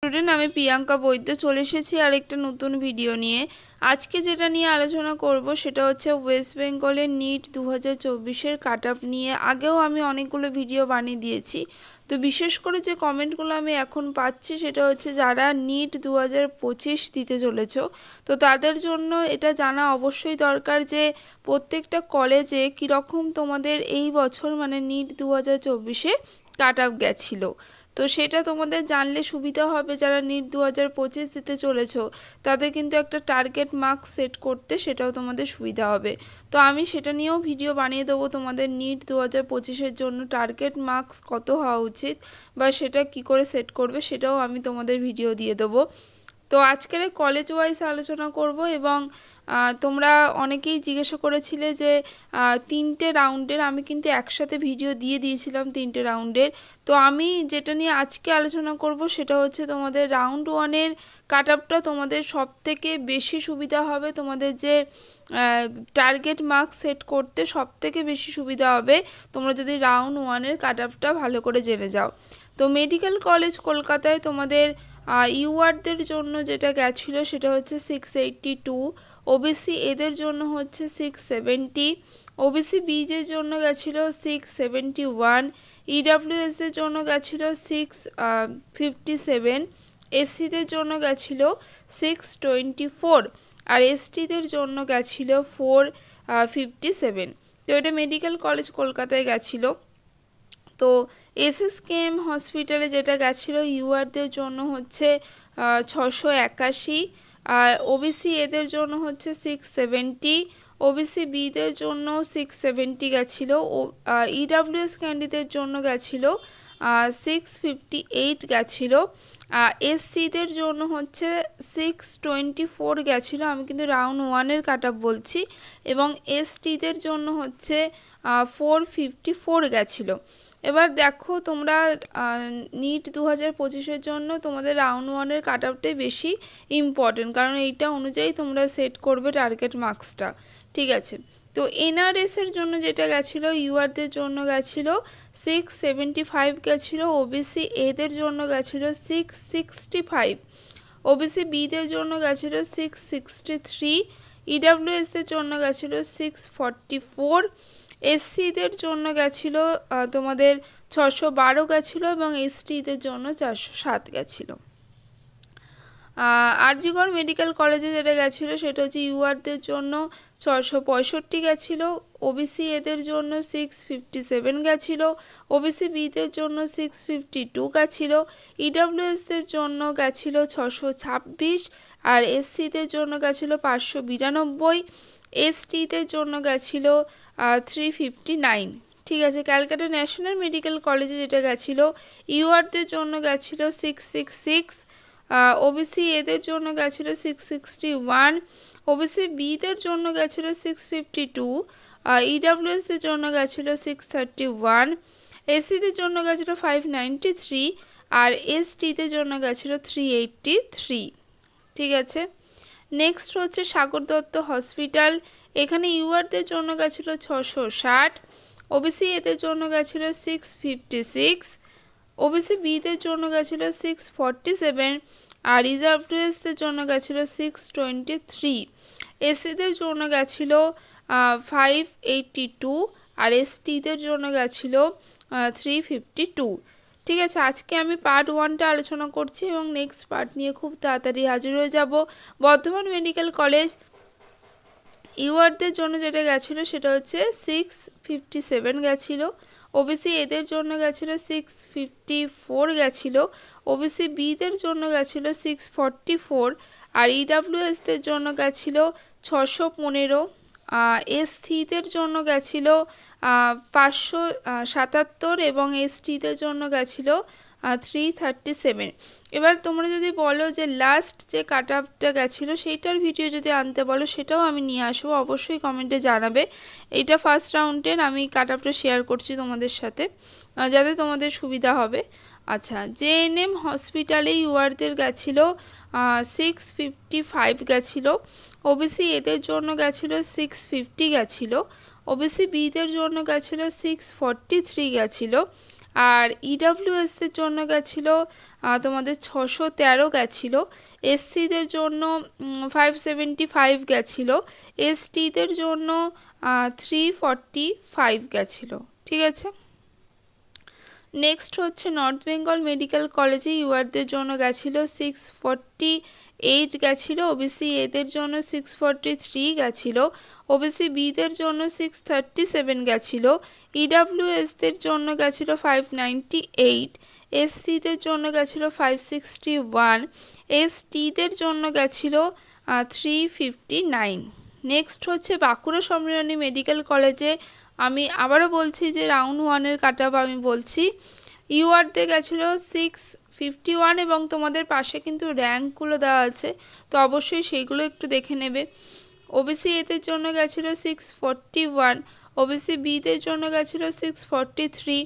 Student আমি প্রিয়াঙ্কা বৈদ্য চলে এসেছি আরেকটা নতুন ভিডিও নিয়ে। আজকে যেটা নিয়ে আলোচনা করব সেটা হচ্ছে ওয়েস্ট বেঙ্গলের নিট 2024-এর কাট অফ নিয়ে। আগেও আমি অনেকগুলো ভিডিও বানিয়ে দিয়েছি। তো বিশেষ করে যে কমেন্টগুলো আমি এখন পাচ্ছি সেটা হচ্ছে যারা নিট 2025 দিতে চলেছ, তো তাদের জন্য এটা জানা অবশ্যই দরকার যে প্রত্যেকটা কলেজে কীরকম তোমাদের এই বছর মানে নিট 2024-এ কাট অফ গেছিলো। তো সেটা তোমাদের জানলে সুবিধা হবে। যারা নিট 2025 দিতে চলেছো তাদের কিন্তু একটা টার্গেট মার্কস সেট করতে সেটাও তোমাদের সুবিধা হবে। তো আমি সেটা নিয়েও ভিডিও বানিয়ে দেবো, তোমাদের নিট 2025-এর জন্য টার্গেট মার্কস কত হওয়া উচিত বা সেটা কি করে সেট করবে সেটাও আমি তোমাদের ভিডিও দিয়ে দেবো। তো আজকের কলেজ ওয়াইজ আলোচনা করব এবং তোমরা অনেকেই জিজ্ঞাসা করেছিলে যে 3টে রাউন্ডের, আমি কিন্তু একসাথে ভিডিও দিয়ে দিয়েছিলাম 3টে রাউন্ডের। তো আমি যেটা নিয়ে আজকে আলোচনা করব সেটা হচ্ছে তোমাদের রাউন্ড 1-এর কাট অফটা তোমাদের সব থেকে বেশি সুবিধা হবে, তোমাদের যে টার্গেট মার্কস সেট করতে সব থেকে বেশি সুবিধা হবে তোমরা যদি রাউন্ড 1-এর কাট অফটা ভালো করে জেনে যাও। তো মেডিকেল কলেজ কলকাতায় তোমাদের ইউআরদের জন্য যেটা গেছিলো সেটা হচ্ছে 682, ওবিসি এদের জন্য হচ্ছে 670, ওবিসি বিজের জন্য গেছিলো 671, ইডাব্লিউএসের জন্য গেছিলো 657, এসসিদের জন্য গেছিলো 624 আর এসটিদের জন্য গেছিলো 457। তো এটা মেডিকেল কলেজ কলকাতায় গেছিলো। তো এসএসকেএম হসপিটালে যেটা গেছিলো ইউআরদের জন্য হচ্ছে 681, ওবিসি এদের জন্য হচ্ছে 670, ওবিসি বিদের জন্য 670 গেছিলো, ইডাব্লিউএস ক্যান্ডিদের জন্য গেছিলো 658 গেছিলো, এসসিদের জন্য হচ্ছে 624 গেছিলো। আমি কিন্তু রাউন্ড 1-এর কাট অফ বলছি। এবং এসটিদের জন্য হচ্ছে 454 গেছিলো। এবার দেখো তোমরা নিট 2025-এর জন্য তোমাদের রাউন্ড 1-এর কাট অফটাই বেশি ইম্পর্টেন্ট, কারণ এইটা অনুযায়ী তোমরা সেট করবে টার্গেট মার্কসটা। ঠিক আছে, তো এনআরএসের জন্য যেটা গেছিলো ইউআরদের জন্য গেছিলো 675 গেছিলো, ওবিসি এদের জন্য গেছিলো 665, ওবিসি বিদের জন্য গেছিলো 663, ইডাব্লিউএসদের জন্য গেছিলো 644, এসসিদের জন্য গেছিলো তোমাদের 612 গেছিলো এবং এসটিদের জন্য 407 গেছিলো। আরজিকর মেডিকেল কলেজে যেটা গেছিলো সেটা হচ্ছে ইউআরদের জন্য 665 গেছিলো, ওবিসি এদের জন্য 657 গেছিলো, ওবিসি বিদের জন্য 652 গেছিলো, ইডাব্লিউএসদের জন্য গেছিলো 626 আর এসসিদের জন্য গেছিলো 592, এসটিদের জন্য গেছিলো 359। ঠিক আছে, ক্যালকাটা ন্যাশনাল মেডিকেল কলেজে যেটা গেছিলো ইউআরদের জন্য গেছিলো 666, ওবিসি এদের জন্য গেছিলো 661, ওবিসি বিদের জন্য গেছিলো 652, ইডাব্লিউএসদের জন্য গেছিলো 631, এসসিদের জন্য গেছিলো 593 আর এসটিদের জন্য গেছিলো 383। ঠিক আছে, নেক্সট হচ্ছে সাগর দত্ত হসপিটাল। এখানে ইউআরদের জন্য গেছিলো 660, ওবিসি এদের জন্য গেছিলো 656, ওবিসি বিদের জন্য গেছিলো 647 আর ইডাব্লিউএসদের জন্য গেছিলো 623, এসসিদের জন্য গেছিলো 582 আর এসটিদের জন্য গেছিলো 352। ঠিক আছে, আজকে আমি পার্ট 1টা আলোচনা করছি এবং নেক্সট পার্ট নিয়ে খুব তাড়াতাড়ি হাজির হয়ে যাব। বর্ধমান মেডিকেল কলেজ ইউআরদের জন্য যেটা গেছিলো সেটা হচ্ছে 657 গেছিলো, ওবিসি এদের জন্য গেছিলো 654 গেছিলো, ওবিসি বিদের জন্য গেছিলো 644 আর ইডাব্লিউএসদের জন্য গেছিলো 615, এসসিদের জন্য গেছিলো 577 এবং এসটিদের জন্য গেছিলো 337। এবার তোমরা যদি বলো যে লাস্ট যে কাট অফটা গেছিলো সেইটার ভিডিও যদি আনতে বলো সেটাও আমি নিয়ে আসবো, অবশ্যই কমেন্টে জানাবে। এইটা ফার্স্ট রাউন্ডের আমি কাট অফটা শেয়ার করছি তোমাদের সাথে যাতে তোমাদের সুবিধা হবে। আচ্ছা, জেএনএম হসপিটালে ইউআরদের গেছিলো 655 গেছিলো, ওবিসি এদের জন্য গেছিলো 650 গেছিলো, ওবিসি বিদের জন্য গেছিলো 643 গেছিলো, আর ইডাব্লিউএসদের জন্য গেছিলো তোমাদের 613 গেছিলো, এসসিদের জন্য 575 গেছিলো, এসটিদের জন্য 345 গেছিলো। ঠিক আছে, নেক্সট হচ্ছে নর্থ বেঙ্গল মেডিকেল কলেজে ইউআরদের জন্য গেছিলো 648 গেছিলো, ওবিসি এদের জন্য 643 গেছিলো, ওবিসি বিদের জন্য 637 গেছিলো, ইডাব্লিউএসদের জন্য গেছিলো 598, এসসিদের জন্য গেছিলো 561, এসটিদের জন্য গেছিলো 359। নেক্সট হচ্ছে বাঁকুড়া সম্মিলনী মেডিকেল কলেজে আমি আবারও বলছি যে রাউন্ড 1-এর কাট অফ আমি বলছি, ইউআরতে গেছিলো 651 এবং তোমাদের পাশে কিন্তু র্যাঙ্কগুলো দেওয়া আছে, তো অবশ্যই সেইগুলো একটু দেখে নেবে। ওবিসি এদের জন্য গেছিলো 641, ওবিসি বিদের জন্য গেছিলো 643,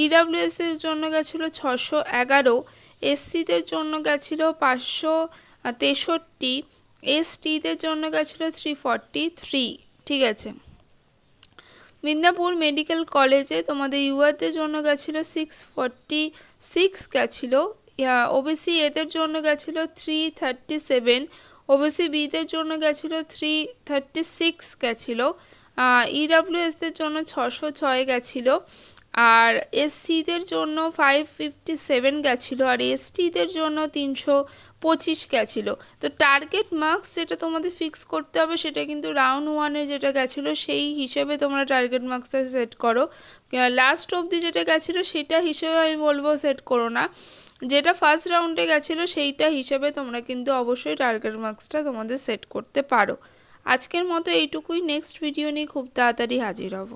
ইডাব্লিউএসের জন্য গেছিলো 611, এসসিদের জন্য গেছিলো 563, এসটিদের জন্য গেছিলো 343। ঠিক আছে, মিদনাপুর মেডিকেল কলেজে তোমাদের ইউআরদের জন্য গেছিলো 646 গেছিলো, ওবিসি এদের জন্য গেছিলো 337, ওবিসি বিদের জন্য গেছিলো 336 গেছিলো, ইডাব্লিউএসদের জন্য 606 গেছিলো, আর এসসিদের জন্য 557 গেছিলো, আর এসটিদের জন্য 325 গেছিলো। তো টার্গেট মার্কস যেটা তোমাদের ফিক্স করতে হবে সেটা কিন্তু রাউন্ড 1-এ যেটা গেছিলো সেই হিসেবে তোমরা টার্গেট মার্কসটা সেট করো, লাস্ট অবধি যেটা গেছিলো সেটা হিসেবে আমি বলবো সেট করো না, যেটা ফার্স্ট রাউন্ডে গেছিলো সেইটা হিসেবে তোমরা কিন্তু অবশ্যই টার্গেট মার্কসটা তোমাদের সেট করতে পারো। আজকের মতো এইটুকুই, নেক্সট ভিডিও নিয়ে খুব তাড়াতাড়ি হাজির হব।